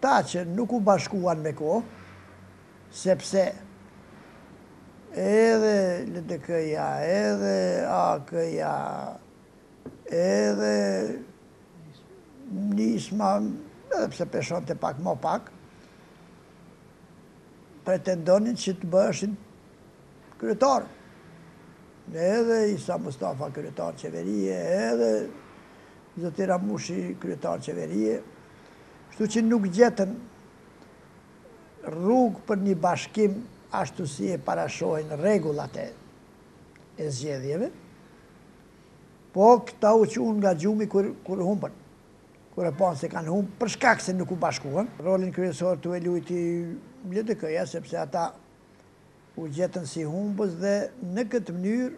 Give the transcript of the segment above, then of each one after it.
këta që nuk u bashkuan me kohë, sepse edhe LDK-ja, edhe AK-ja, edhe Nisma, edhe pse peshonte pak më pak, pretendonin që të bëshin kryetar. Edhe Isa Mustafa kryetar qeverie, edhe Zoti Ramushi kryetar qeverie, kështu që nuk gjetën rrugë për një bashkim ashtu si e parashojnë rregullat e zgjedhjeve, po këta u qunë nga gjumi kur humbën, kur e panë se kanë humbë, për shkak se nuk u bashkuan. Rolin kryesor të e luajti LDK-ja, sepse ata u gjetën si humbës dhe në këtë mënyrë,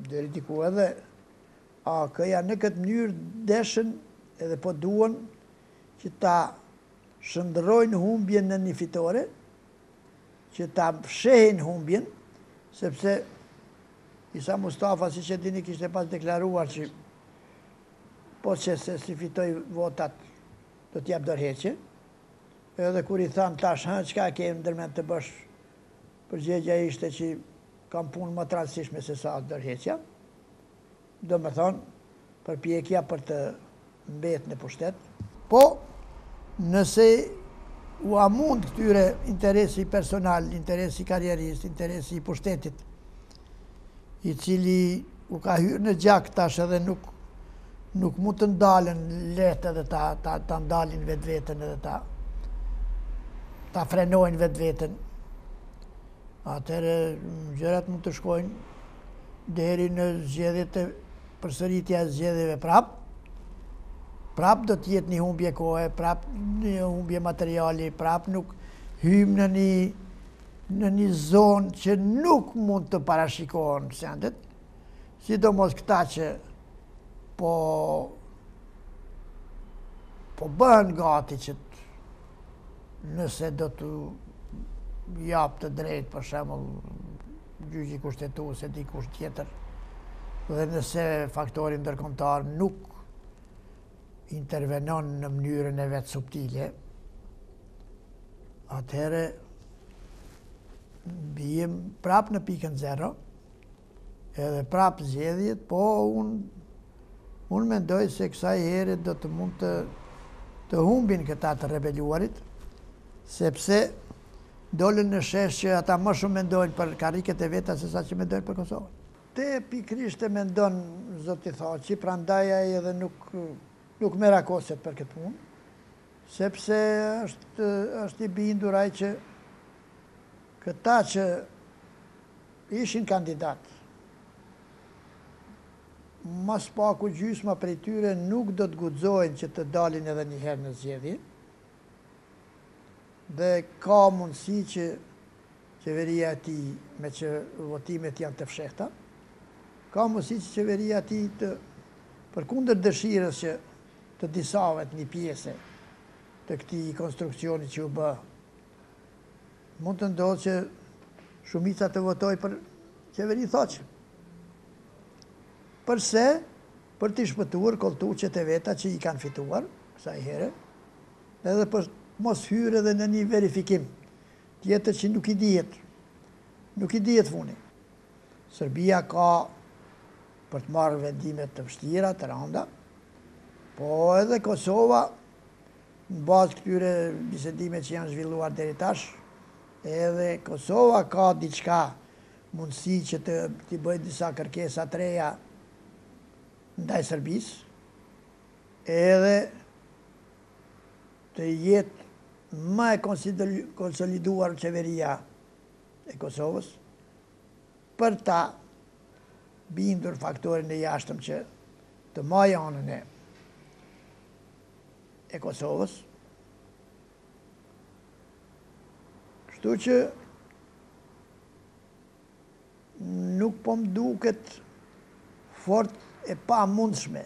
deri diku edhe AK-ja në këtë mënyrë deshën edhe po duan që ta shndërrojnë humbjen në një fitore, që ta fshehin humbjen, sepse Isa Mustafa, si që dini, kishte pas deklaruar që po që se si fitoj votat do t'jap dorëheqje, edhe kur I thanë tash, çka ke ndërmend të bësh, përgjigjja ishte që kam punë më të rëndësishme se sa dorëheqja, do me thonë, përpjekja për të mbetë në pushtet. Po, nëse u amund këtyre interesi personal, interesi karrierist, interesi I pushtetit, I cili u ka hyrë në gjak tash edhe nuk mund të ndalen lehtë edhe ta ndalin vetveten edhe ta frenojnë vetveten. Atëherë gjërat mund të shkojnë deri në zgjedhjet e përsëritja e zgjedhjeve prap. Prap do të jetë një humbje kohe, prap një humbje materiali, prap nuk hym në një zonë që nuk mund të parashikohen sendet, sidomos këta që po bëhen gati që nëse do të jap të drejtë, për shembull, gjyqi kushtetues e dikush tjetër, dhe nëse faktori ndërkombëtar nuk intervenon në mënyrën e vet subtile, atëherë bijem prap në pikën zero, edhe prap zgjedhjet, po unë mendoj se kësaj here do të mund të humbin këta të rebeluarit, sepse dolën në shesh që ata më shumë mendojnë për karriket e veta se sa që mendojnë për Kosovën. Te pikrisht e mendon Zoti Thaçi, prandaj ai edhe nuk merakoset për këtë punë, sepse është I bindur ai që këta që ishin kandidat, mas paku gjysma prej tyre nuk do të guxojnë që të dalin edhe një herë në zgjedhje, dhe ka mundësi që qeveria e tij, me që votimet janë të fshehta, ka mundësi që qeveria e tij përkundër dëshirës që të disavet një pjesë të këtij konstruksioni që u bë, mund të ndodhë që shumica të votoj për qeveri Thaçi. Përse? Për t'i shpëtuar kolltuçet e veta që I kanë fituar kësaj here, edhe për mos hyrë edhe në një verifikim tjetër që nuk I dihet funi. Serbia ka për të marrë vendime të vështira, të rënda, po edhe Kosova, në bazë këtyre bisedime që janë zhvilluar deri tash, edhe Kosova ka diçka mundësi që t'i bëjë disa kërkesa të reja ndaj Serbisë, edhe të jetë më e konsoliduar qeveria e Kosovës, për ta bindur faktorin e jashtëm që të majë anën e Kosovës. Kështu që nuk po më duket fort e pa mundshme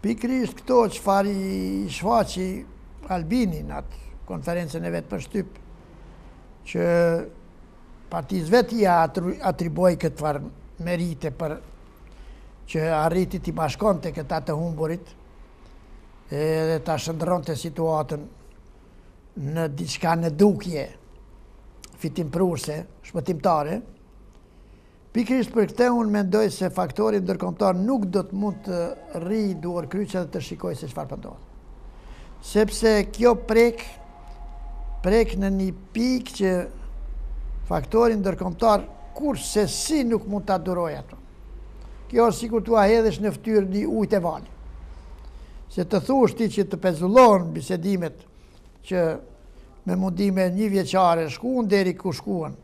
Pikërisht këto çfarë i shfaqi Albini në atë konferencën e vetë për shtyp, që partisë vetë ja atriboj këtë farë merite për që arriti t'i bashkonte këta të humburit edhe ta shndronte situatën në diçka në dukje fitimprurse, shpëtimtare. Pikërisht për këtë unë mendoj se faktori ndërkombëtar nuk do të mund të rri duar kryqe dhe të shikoj se çfarë po ndodh. Sepse kjo prek në një pikë që faktori ndërkombëtar kurse si nuk mund ta duroj ato. Kjo është sikur t'ua hedhësh në fytyrë një ujë të val. Se të thush ti që të pezullon bisedimet që me mundime 1 vjeçare shkuan deri ku shkuan,